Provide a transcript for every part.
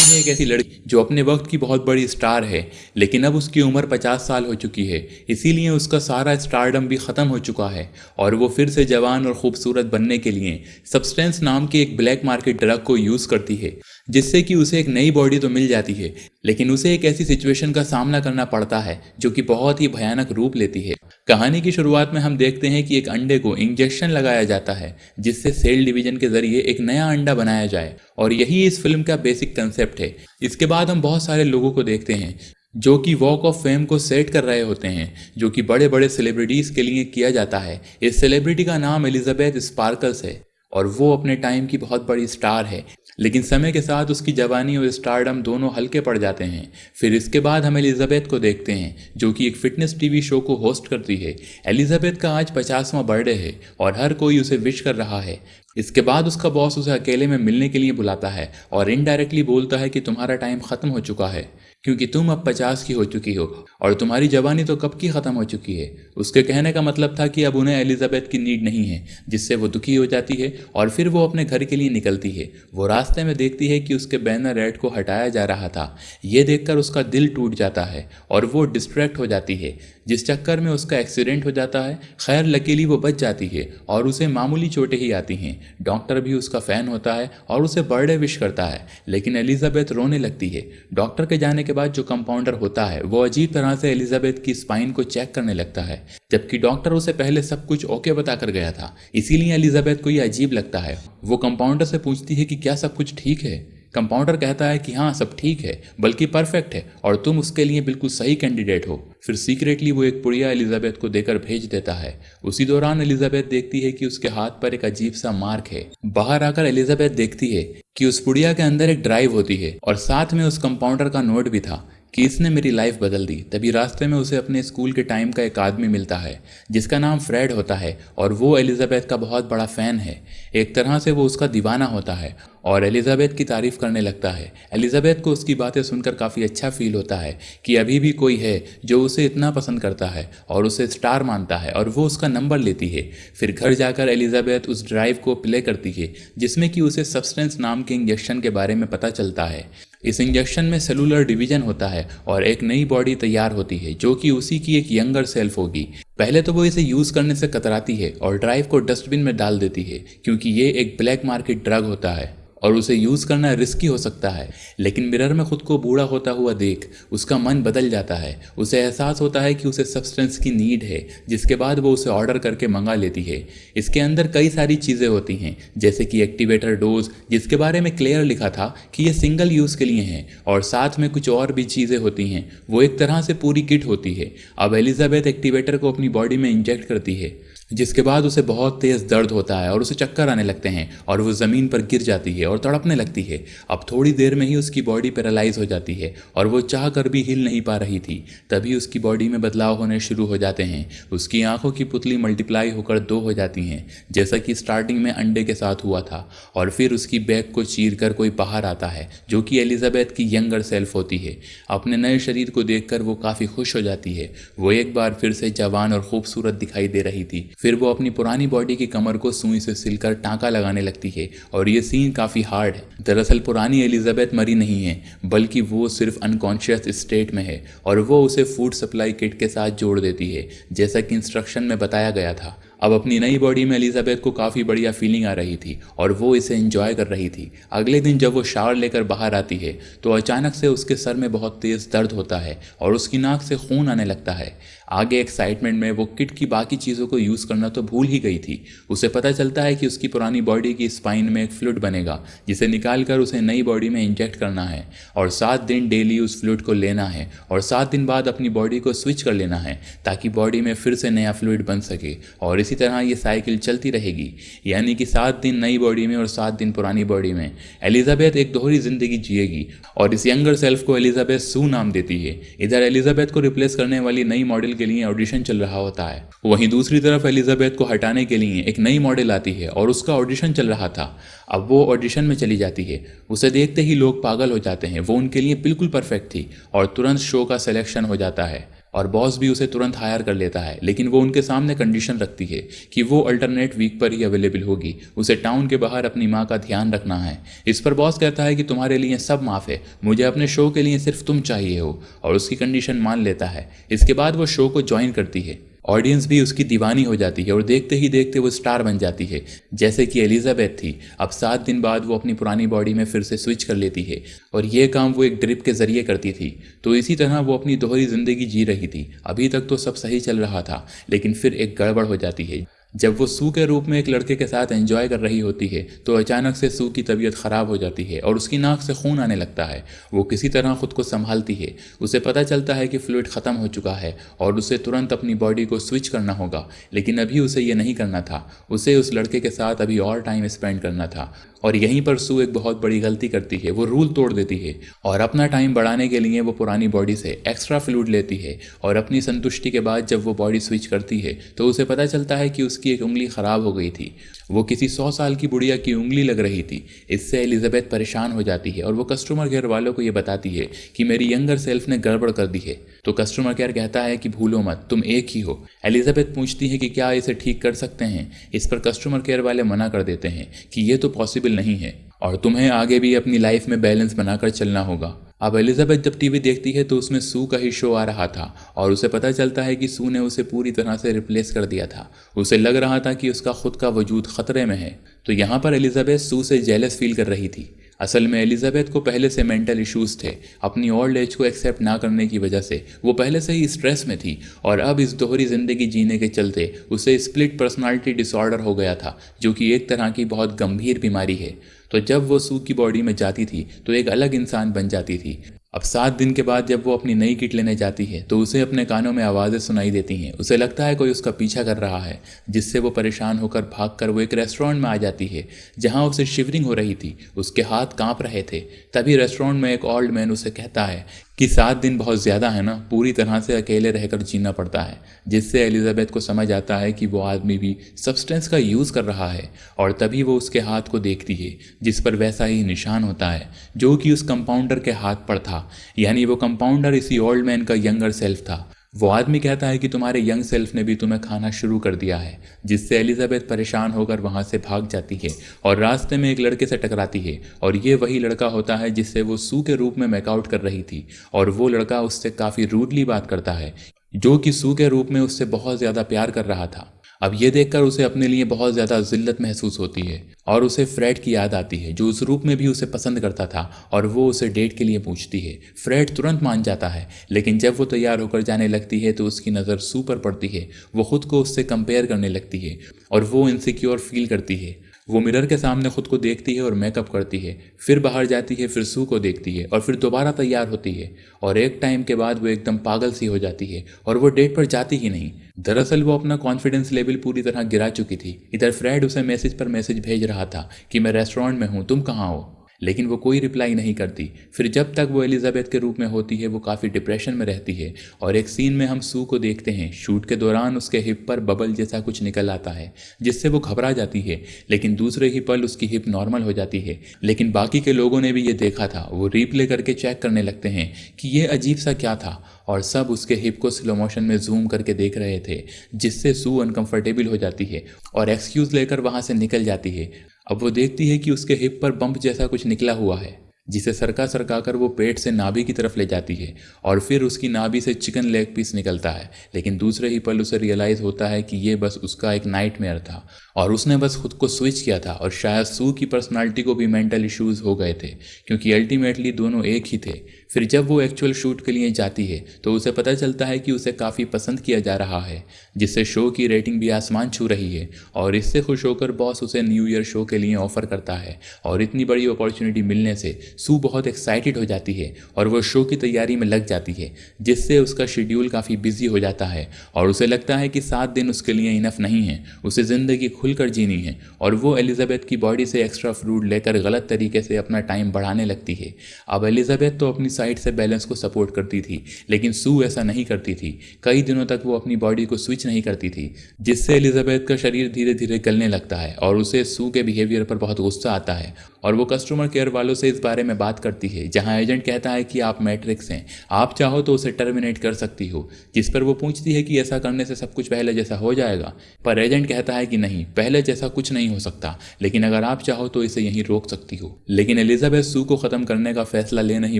हैं एक ऐसी लड़की जो अपने वक्त की बहुत बड़ी स्टार है, लेकिन अब उसकी उम्र 50 साल हो चुकी है, इसीलिए उसका सारा स्टारडम भी ख़त्म हो चुका है और वो फिर से जवान और खूबसूरत बनने के लिए सब्सटेंस नाम के एक ब्लैक मार्केट ड्रग को यूज़ करती है, जिससे कि उसे एक नई बॉडी तो मिल जाती है, लेकिन उसे एक ऐसी सिचुएशन का सामना करना पड़ता है जो कि बहुत ही भयानक रूप लेती है। कहानी की शुरुआत में हम देखते हैं कि एक अंडे को इंजेक्शन लगाया जाता है, जिससे सेल डिवीजन के जरिए एक नया अंडा बनाया जाए, और यही इस फिल्म का बेसिक कंसेप्ट है। इसके बाद हम बहुत सारे लोगों को देखते हैं जो कि वॉक ऑफ फेम को सेट कर रहे होते हैं, जो कि बड़े बड़े सेलिब्रिटीज़ के लिए किया जाता है। इस सेलिब्रिटी का नाम एलिजाबेथ स्पार्कल्स है और वो अपने टाइम की बहुत बड़ी स्टार है, लेकिन समय के साथ उसकी जवानी और स्टारडम दोनों हल्के पड़ जाते हैं। फिर इसके बाद हम एलिजाबेथ को देखते हैं जो कि एक फिटनेस टीवी शो को होस्ट करती है। एलिजाबेथ का आज 50वां बर्थडे है और हर कोई उसे विश कर रहा है। इसके बाद उसका बॉस उसे अकेले में मिलने के लिए बुलाता है और इनडायरेक्टली बोलता है कि तुम्हारा टाइम ख़त्म हो चुका है, क्योंकि तुम अब 50 की हो चुकी हो और तुम्हारी जवानी तो कब की ख़त्म हो चुकी है। उसके कहने का मतलब था कि अब उन्हें एलिजाबेथ की नीड नहीं है, जिससे वो दुखी हो जाती है और फिर वो अपने घर के लिए निकलती है। वो रास्ते में देखती है कि उसके बैनर एड को हटाया जा रहा था। ये देखकर उसका दिल टूट जाता है और वो डिस्ट्रैक्ट हो जाती है, जिस चक्कर में उसका एक्सीडेंट हो जाता है। खैर लकीली वो बच जाती है और उसे मामूली चोटें ही आती हैं। डॉक्टर भी उसका फ़ैन होता है और उसे बर्थडे विश करता है, लेकिन एलिजाबेथ रोने लगती है। डॉक्टर के जाने के बाद जो कंपाउंडर होता है वो अजीब तरह से एलिजाबेथ की स्पाइन को चेक करने लगता है, जबकि डॉक्टर उसे पहले सब कुछ ओके बता कर गया था। इसीलिए एलिजाबेथ को ये अजीब लगता है। वो कंपाउंडर से पूछती है कि क्या सब कुछ ठीक है। कंपाउंडर कहता है कि हाँ सब ठीक है, बल्कि परफेक्ट है और तुम उसके लिए बिल्कुल सही कैंडिडेट हो। फिर सीक्रेटली वो एक पुड़िया एलिजाबेथ को देकर भेज देता है। उसी दौरान एलिजाबेथ देखती है कि उसके हाथ पर एक अजीब सा मार्क है। बाहर आकर एलिजाबेथ देखती है कि उस पुड़िया के अंदर एक ड्राइव होती है और साथ में उस कंपाउंडर का नोट भी था कि इसने मेरी लाइफ बदल दी। तभी रास्ते में उसे अपने स्कूल के टाइम का एक आदमी मिलता है जिसका नाम फ्रेड होता है और वो एलिजाबेथ का बहुत बड़ा फ़ैन है। एक तरह से वो उसका दीवाना होता है और एलिजाबेथ की तारीफ़ करने लगता है। एलिजाबेथ को उसकी बातें सुनकर काफ़ी अच्छा फील होता है कि अभी भी कोई है जो उसे इतना पसंद करता है और उसे स्टार मानता है, और वो उसका नंबर लेती है। फिर घर जाकर एलिजाबेथ उस ड्राइव को प्ले करती है जिसमें कि उसे सब्सटेंस नाम के इंजेक्शन के बारे में पता चलता है। इस इंजेक्शन में सेलुलर डिवीजन होता है और एक नई बॉडी तैयार होती है जो कि उसी की एक यंगर सेल्फ होगी। पहले तो वो इसे यूज़ करने से कतराती है और ड्राइव को डस्टबिन में डाल देती है, क्योंकि ये एक ब्लैक मार्केट ड्रग होता है और उसे यूज़ करना रिस्की हो सकता है। लेकिन मिरर में खुद को बूढ़ा होता हुआ देख उसका मन बदल जाता है। उसे एहसास होता है कि उसे सब्सटेंस की नीड है, जिसके बाद वो उसे ऑर्डर करके मंगा लेती है। इसके अंदर कई सारी चीज़ें होती हैं, जैसे कि एक्टिवेटर डोज, जिसके बारे में क्लियर लिखा था कि ये सिंगल यूज़ के लिए है, और साथ में कुछ और भी चीज़ें होती हैं। वो एक तरह से पूरी किट होती है। अब एलिजाबेथ एक्टिवेटर को अपनी बॉडी में इंजेक्ट करती है, जिसके बाद उसे बहुत तेज़ दर्द होता है और उसे चक्कर आने लगते हैं और वो ज़मीन पर गिर जाती है और तड़पने लगती है। अब थोड़ी देर में ही उसकी बॉडी पैरालाइज हो जाती है और वो चाह कर भी हिल नहीं पा रही थी। तभी उसकी बॉडी में बदलाव होने शुरू हो जाते हैं। उसकी आंखों की पुतली मल्टीप्लाई होकर 2 हो जाती हैं, जैसा कि स्टार्टिंग में अंडे के साथ हुआ था, और फिर उसकी बैक को चीर कर कोई बाहर आता है जो कि एलिजाबेथ की यंगर सेल्फ होती है। अपने नए शरीर को देखकर वो काफ़ी खुश हो जाती है। वो एक बार फिर से जवान और खूबसूरत दिखाई दे रही थी। फिर वो अपनी पुरानी बॉडी की कमर को सुई से सिलकर टाँका लगाने लगती है और ये सीन काफ़ी हार्ड है। दरअसल पुरानी एलिजाबेथ मरी नहीं है, बल्कि वो सिर्फ अनकॉन्शियस स्टेट में है और वो उसे फूड सप्लाई किट के साथ जोड़ देती है, जैसा कि इंस्ट्रक्शन में बताया गया था। अब अपनी नई बॉडी में एलिजाबेथ को काफ़ी बढ़िया फीलिंग आ रही थी और वो इसे एंजॉय कर रही थी। अगले दिन जब वो शावर लेकर बाहर आती है तो अचानक से उसके सर में बहुत तेज़ दर्द होता है और उसकी नाक से खून आने लगता है। आगे एक्साइटमेंट में वो किट की बाकी चीज़ों को यूज़ करना तो भूल ही गई थी। उसे पता चलता है कि उसकी पुरानी बॉडी की स्पाइन में एक फ्लूइड बनेगा, जिसे निकाल कर उसे नई बॉडी में इंजेक्ट करना है और 7 दिन डेली उस फ्लूइड को लेना है और 7 दिन बाद अपनी बॉडी को स्विच कर लेना है, ताकि बॉडी में फिर से नया फ्लूइड बन सके। और इसी तरह ये साइकिल चलती रहेगी, यानी कि 7 दिन नई बॉडी में और 7 दिन पुरानी बॉडी में। एलिजाबेथ एक दोहरी जिंदगी जिएगी और इस यंगर सेल्फ को एलिजाबेथ सू नाम देती है। इधर एलिजाबेथ को रिप्लेस करने वाली नई मॉडल के लिए ऑडिशन चल रहा होता है। वहीं दूसरी तरफ एलिजाबेथ को हटाने के लिए एक नई मॉडल आती है और उसका ऑडिशन चल रहा था। अब वो ऑडिशन में चली जाती है। उसे देखते ही लोग पागल हो जाते हैं। वो उनके लिए बिल्कुल परफेक्ट थी और तुरंत शो का सिलेक्शन हो जाता है और बॉस भी उसे तुरंत हायर कर लेता है, लेकिन वो उनके सामने कंडीशन रखती है कि वो अल्टरनेट वीक पर ही अवेलेबल होगी, उसे टाउन के बाहर अपनी माँ का ध्यान रखना है। इस पर बॉस कहता है कि तुम्हारे लिए सब माफ़ है, मुझे अपने शो के लिए सिर्फ तुम चाहिए हो, और उसकी कंडीशन मान लेता है। इसके बाद वो शो को ज्वाइन करती है। ऑडियंस भी उसकी दीवानी हो जाती है और देखते ही देखते वो स्टार बन जाती है, जैसे कि एलिजाबेथ थी। अब 7 दिन बाद वो अपनी पुरानी बॉडी में फिर से स्विच कर लेती है और ये काम वो एक ड्रिप के ज़रिए करती थी। तो इसी तरह वो अपनी दोहरी ज़िंदगी जी रही थी। अभी तक तो सब सही चल रहा था, लेकिन फिर एक गड़बड़ हो जाती है। जब वो सू के रूप में एक लड़के के साथ एंजॉय कर रही होती है तो अचानक से सू की तबीयत ख़राब हो जाती है और उसकी नाक से खून आने लगता है। वो किसी तरह खुद को संभालती है। उसे पता चलता है कि फ्लूइड ख़त्म हो चुका है और उसे तुरंत अपनी बॉडी को स्विच करना होगा, लेकिन अभी उसे ये नहीं करना था। उसे उस लड़के के साथ अभी और टाइम स्पेंड करना था। और यहीं पर सू एक बहुत बड़ी गलती करती है। वो रूल तोड़ देती है और अपना टाइम बढ़ाने के लिए वो पुरानी बॉडी से एक्स्ट्रा फ्लूइड लेती है। और अपनी संतुष्टि के बाद जब वो बॉडी स्विच करती है तो उसे पता चलता है कि उसकी एक उंगली ख़राब हो गई थी। वो किसी 100 साल की बुढ़िया की उंगली लग रही थी। इससे एलिजाबेथ परेशान हो जाती है और वो कस्टमर केयर वालों को ये बताती है कि मेरी यंगर सेल्फ ने गड़बड़ कर दी है। तो कस्टमर केयर कहता है कि भूलो मत, तुम एक ही हो। एलिजाबेथ पूछती है कि क्या इसे ठीक कर सकते हैं। इस पर कस्टमर केयर वाले मना कर देते हैं कि ये तो पॉसिबल नहीं है और तुम्हें आगे भी अपनी लाइफ में बैलेंस बनाकर चलना होगा। अब एलिजाबेथ जब टीवी देखती है तो उसमें सू का ही शो आ रहा था और उसे पता चलता है कि सू ने उसे पूरी तरह से रिप्लेस कर दिया था। उसे लग रहा था कि उसका खुद का वजूद खतरे में है। तो यहाँ पर एलिजाबेथ सू से जेलस फील कर रही थी। असल में एलिजाबेथ को पहले से मेंटल इश्यूज थे। अपनी ओल्ड एज को एक्सेप्ट ना करने की वजह से वो पहले से ही स्ट्रेस में थी और अब इस दोहरी ज़िंदगी जीने के चलते उसे स्प्लिट पर्सनालिटी डिसऑर्डर हो गया था, जो कि एक तरह की बहुत गंभीर बीमारी है। तो जब वो सू की बॉडी में जाती थी तो एक अलग इंसान बन जाती थी। अब 7 दिन के बाद जब वो अपनी नई किट लेने जाती है तो उसे अपने कानों में आवाज़ें सुनाई देती हैं। उसे लगता है कोई उसका पीछा कर रहा है, जिससे वो परेशान होकर भागकर वो एक रेस्टोरेंट में आ जाती है जहां उसे शिवरिंग हो रही थी। उसके हाथ कांप रहे थे। तभी रेस्टोरेंट में एक ओल्ड मैन उसे कहता है कि 7 दिन बहुत ज़्यादा है ना, पूरी तरह से अकेले रहकर जीना पड़ता है। जिससे एलिजाबेथ को समझ आता है कि वो आदमी भी सब्सटेंस का यूज़ कर रहा है। और तभी वो उसके हाथ को देखती है जिस पर वैसा ही निशान होता है जो कि उस कंपाउंडर के हाथ पर था। यानी वो कंपाउंडर इसी ओल्ड मैन का यंगर सेल्फ था। वो आदमी कहता है कि तुम्हारे यंग सेल्फ ने भी तुम्हें खाना शुरू कर दिया है। जिससे एलिजाबेथ परेशान होकर वहाँ से भाग जाती है और रास्ते में एक लड़के से टकराती है और ये वही लड़का होता है जिससे वो सू के रूप में मेकआउट कर रही थी। और वो लड़का उससे काफ़ी रूडली बात करता है, जो कि सू के रूप में उससे बहुत ज़्यादा प्यार कर रहा था। अब ये देखकर उसे अपने लिए बहुत ज़्यादा जिल्लत महसूस होती है और उसे फ्रेड की याद आती है, जो उस रूप में भी उसे पसंद करता था और वो उसे डेट के लिए पूछती है। फ्रेड तुरंत मान जाता है, लेकिन जब वो तैयार होकर जाने लगती है तो उसकी नज़र सू पर पड़ती है। वो खुद को उससे कंपेयर करने लगती है और वो इनसिक्योर फील करती है। वो मिरर के सामने खुद को देखती है और मेकअप करती है, फिर बाहर जाती है, फिर सू को देखती है और फिर दोबारा तैयार होती है। और एक टाइम के बाद वो एकदम पागल सी हो जाती है और वो डेट पर जाती ही नहीं। दरअसल वो अपना कॉन्फिडेंस लेवल पूरी तरह गिरा चुकी थी। इधर फ्रेड उसे मैसेज पर मैसेज भेज रहा था कि मैं रेस्टोरेंट में हूँ, तुम कहाँ हो, लेकिन वो कोई रिप्लाई नहीं करती। फिर जब तक वो एलिजाबेथ के रूप में होती है वो काफ़ी डिप्रेशन में रहती है। और एक सीन में हम सू को देखते हैं। शूट के दौरान उसके हिप पर बबल जैसा कुछ निकल आता है जिससे वो घबरा जाती है, लेकिन दूसरे ही पल उसकी हिप नॉर्मल हो जाती है। लेकिन बाकी के लोगों ने भी ये देखा था। वो रीप्ले करके चेक करने लगते हैं कि ये अजीब सा क्या था और सब उसके हिप को स्लो मोशन में जूम करके देख रहे थे, जिससे सू अनकंफर्टेबल हो जाती है और एक्सक्यूज़ लेकर वहाँ से निकल जाती है। अब वो देखती है कि उसके हिप पर बम्प जैसा कुछ निकला हुआ है, जिसे सरका सरका कर वो पेट से नाभि की तरफ ले जाती है और फिर उसकी नाभि से चिकन लेग पीस निकलता है। लेकिन दूसरे ही पल उसे रियलाइज़ होता है कि ये बस उसका एक नाइटमेयर था और उसने बस खुद को स्विच किया था और शायद सू की पर्सनालिटी को भी मेंटल इश्यूज़ हो गए थे, क्योंकि अल्टीमेटली दोनों एक ही थे। फिर जब वो एक्चुअल शूट के लिए जाती है तो उसे पता चलता है कि उसे काफ़ी पसंद किया जा रहा है, जिससे शो की रेटिंग भी आसमान छू रही है। और इससे खुश होकर बॉस उसे न्यू ईयर शो के लिए ऑफ़र करता है और इतनी बड़ी अपॉर्चुनिटी मिलने से सू बहुत एक्साइटेड हो जाती है और वो शो की तैयारी में लग जाती है, जिससे उसका शेड्यूल काफ़ी बिजी हो जाता है और उसे लगता है कि 7 दिन उसके लिए इनफ नहीं है, उसे ज़िंदगी खुलकर जीनी है। और वो एलिजाबेथ की बॉडी से एक्स्ट्रा फ्लूइड लेकर गलत तरीके से अपना टाइम बढ़ाने लगती है। अब एलिजाबेथ तो अपनी साइड से बैलेंस को सपोर्ट करती थी, लेकिन सू ऐसा नहीं करती थी। कई दिनों तक वो अपनी बॉडी को स्विच नहीं करती थी, जिससे एलिजाबेथ का शरीर धीरे धीरे गलने लगता है और उसे सू के बिहेवियर पर बहुत गुस्सा आता है और वो कस्टमर केयर वालों से इस बारे में बात करती है, जहां एजेंट कहता है कि आप मैट्रिक्स हैं, आप चाहो तो उसे टर्मिनेट कर सकती हो। जिस पर वो पूछती है कि ऐसा करने से सब कुछ पहले जैसा हो जाएगा, पर एजेंट कहता है कि नहीं, पहले जैसा कुछ नहीं हो सकता, लेकिन अगर आप चाहो तो इसे यहीं रोक सकती हो। लेकिन एलिजाबेथ सू को ख़त्म करने का फैसला ले नहीं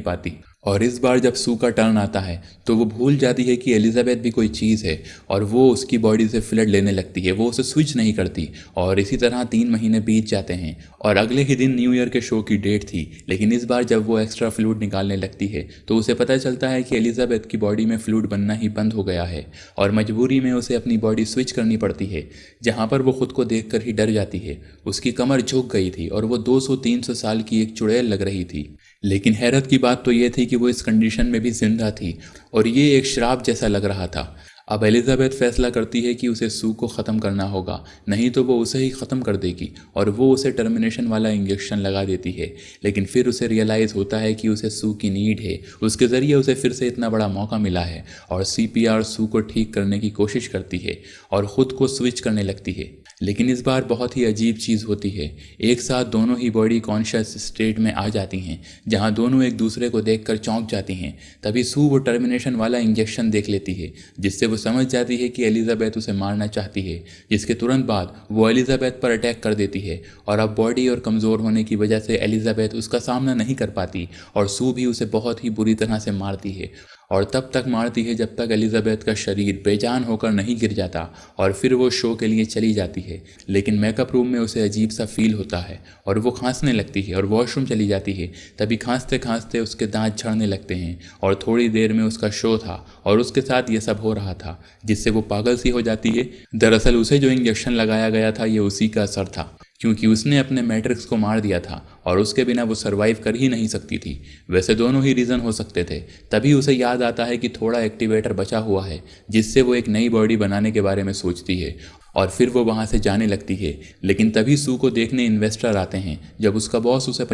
पाती और इस बार जब सू का टर्न आता है तो वो भूल जाती है कि एलिजाबेथ भी कोई चीज़ है और वो उसकी बॉडी से फ्लड लेने लगती है। वो उसे स्विच नहीं करती और इसी तरह 3 महीने बीत जाते हैं और अगले ही दिन न्यू ईयर के शो की डेट थी। लेकिन इस बार जब वो एक्स्ट्रा फ्लूइड निकालने लगती है तो उसे पता चलता है कि एलिजाबेथ की बॉडी में फ्लूइड बनना ही बंद हो गया है और मजबूरी में उसे अपनी बॉडी स्विच करनी पड़ती है, जहाँ पर वो खुद को देख कर ही डर जाती है। उसकी कमर झुक गई थी और वो 200-300 साल की एक चुड़ैल लग रही थी। लेकिन हैरत की बात तो ये थी कि वो इस कंडीशन में भी जिंदा थी और ये एक श्राप जैसा लग रहा था। अब एलिजाबेथ फैसला करती है कि उसे सू को ख़त्म करना होगा, नहीं तो वो उसे ही ख़त्म कर देगी और वो उसे टर्मिनेशन वाला इंजेक्शन लगा देती है। लेकिन फिर उसे रियलाइज़ होता है कि उसे सू की नीड है, उसके ज़रिए उसे फिर से इतना बड़ा मौका मिला है और CPR सू को ठीक करने की कोशिश करती है और ख़ुद को स्विच करने लगती है। लेकिन इस बार बहुत ही अजीब चीज़ होती है। एक साथ दोनों ही बॉडी कॉन्शियस स्टेट में आ जाती हैं, जहां दोनों एक दूसरे को देखकर चौंक जाती हैं। तभी सू वो टर्मिनेशन वाला इंजेक्शन देख लेती है, जिससे वो समझ जाती है कि एलिजाबेथ उसे मारना चाहती है, जिसके तुरंत बाद वो एलिजाबेथ पर अटैक कर देती है और अब बॉडी और कमज़ोर होने की वजह से एलिजाबेथ उसका सामना नहीं कर पाती और सू भी उसे बहुत ही बुरी तरह से मारती है और तब तक मारती है जब तक एलिजाबेथ का शरीर बेजान होकर नहीं गिर जाता और फिर वो शो के लिए चली जाती है। लेकिन मेकअप रूम में उसे अजीब सा फील होता है और वो खांसने लगती है और वॉशरूम चली जाती है। तभी खांसते खांसते उसके दांत झड़ने लगते हैं और थोड़ी देर में उसका शो था और उसके साथ ये सब हो रहा था, जिससे वो पागल सी हो जाती है। दरअसल उसे जो इंजेक्शन लगाया गया था ये उसी का असर था, क्योंकि उसने अपने मैट्रिक्स को मार दिया था और उसके बिना वो सरवाइव कर ही नहीं सकती थी। वैसे दोनों ही रीज़न हो सकते थे। तभी उसे याद आता है कि थोड़ा एक्टिवेटर बचा हुआ है, जिससे वो एक नई बॉडी बनाने के बारे में सोचती है और फिर वो वहाँ से जाने लगती है। लेकिन तभी सू को देखने इन्वेस्टर आते हैं। जब उसका बॉस उसे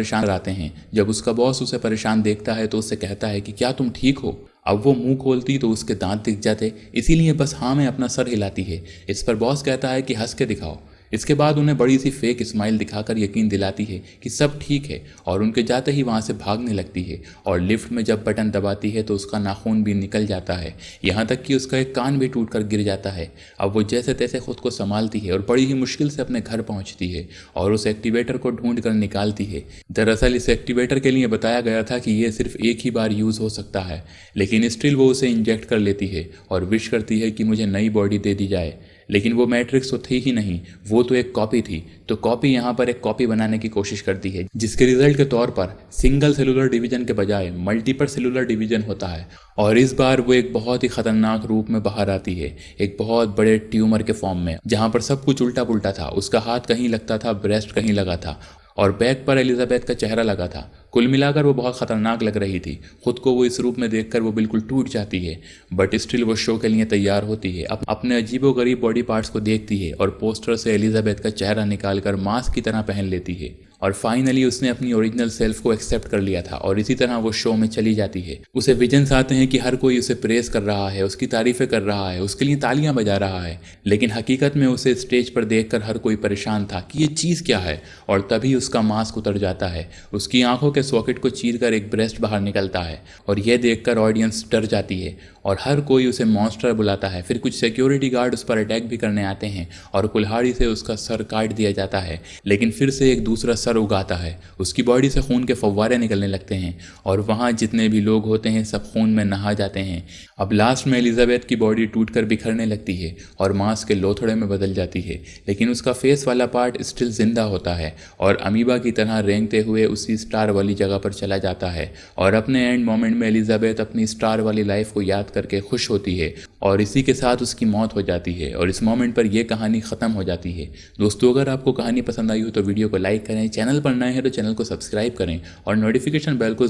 परेशान देखता है तो उससे कहता है कि क्या तुम ठीक हो। अब वो मुंह खोलती तो उसके दांत दिख जाते, इसीलिए बस हाँ में अपना सर हिलाती है। इस पर बॉस कहता है कि हंस के दिखाओ। इसके बाद उन्हें बड़ी सी फेक स्माइल दिखाकर यकीन दिलाती है कि सब ठीक है और उनके जाते ही वहाँ से भागने लगती है और लिफ्ट में जब बटन दबाती है तो उसका नाखून भी निकल जाता है, यहाँ तक कि उसका एक कान भी टूटकर गिर जाता है। अब वो जैसे तैसे खुद को संभालती है और बड़ी ही मुश्किल से अपने घर पहुँचती है और उस एक्टिवेटर को ढूंढ कर निकालती है। दरअसल इस एक्टिवेटर के लिए बताया गया था कि ये सिर्फ एक ही बार यूज़ हो सकता है, लेकिन स्टिल वो उसे इंजेक्ट कर लेती है और विश करती है कि मुझे नई बॉडी दे दी जाए। लेकिन वो मैट्रिक्स तो थी ही नहीं, वो तो एक कॉपी थी। तो कॉपी यहाँ पर एक कॉपी बनाने की कोशिश करती है, जिसके रिजल्ट के तौर पर सिंगल सेलुलर डिवीजन के बजाय मल्टीपल सेलुलर डिवीजन होता है और इस बार वो एक बहुत ही खतरनाक रूप में बाहर आती है, एक बहुत बड़े ट्यूमर के फॉर्म में, जहाँ पर सब कुछ उल्टा पुल्टा था। उसका हाथ कहीं लगता था, ब्रेस्ट कहीं लगा था और बैक पर एलिजाबेथ का चेहरा लगा था। कुल मिलाकर वो बहुत खतरनाक लग रही थी। खुद को वो इस रूप में देखकर वो बिल्कुल टूट जाती है, बट स्टिल वो शो के लिए तैयार होती है। अपने अजीबोगरीब बॉडी पार्ट्स को देखती है और पोस्टर से एलिजाबेथ का चेहरा निकालकर मास्क की तरह पहन लेती है और फाइनली उसने अपनी ओरिजिनल सेल्फ को एक्सेप्ट कर लिया था और इसी तरह वो शो में चली जाती है। उसे विजन्स आते हैं कि हर कोई उसे प्रेस कर रहा है, उसकी तारीफें कर रहा है, उसके लिए तालियां बजा रहा है, लेकिन हकीकत में उसे स्टेज पर देखकर हर कोई परेशान था कि ये चीज़ क्या है। और तभी उसका मास्क उतर जाता है, उसकी आंखों के सॉकेट को चीरकर एक ब्रेस्ट बाहर निकलता है और यह देखकर ऑडियंस डर जाती है और हर कोई उसे मॉन्स्टर बुलाता है। फिर कुछ सिक्योरिटी गार्ड उस पर अटैक भी करने आते हैं और कुल्हाड़ी से उसका सर काट दिया जाता है, लेकिन फिर से एक दूसरा सर उगाता है। उसकी बॉडी से खून के फव्वारे निकलने लगते हैं और वहाँ जितने भी लोग होते हैं सब खून में नहा जाते हैं। अब लास्ट में एलिजाबेथ की बॉडी टूटकर बिखरने लगती है और मांस के लोथड़े में बदल जाती है, लेकिन उसका फेस वाला पार्ट स्टिल जिंदा होता है और अमीबा की तरह रेंगते हुए उसी स्टार वाली जगह पर चला जाता है। और अपने एंड मोमेंट में एलिजाबेथ अपनी स्टार वाली लाइफ को याद करके खुश होती है और इसी के साथ उसकी मौत हो जाती है और इस मोमेंट पर यह कहानी ख़त्म हो जाती है। दोस्तों, अगर आपको कहानी पसंद आई हो तो वीडियो को लाइक करें, चैनल पर नए हैं तो चैनल को सब्सक्राइब करें और नोटिफिकेशन बेल को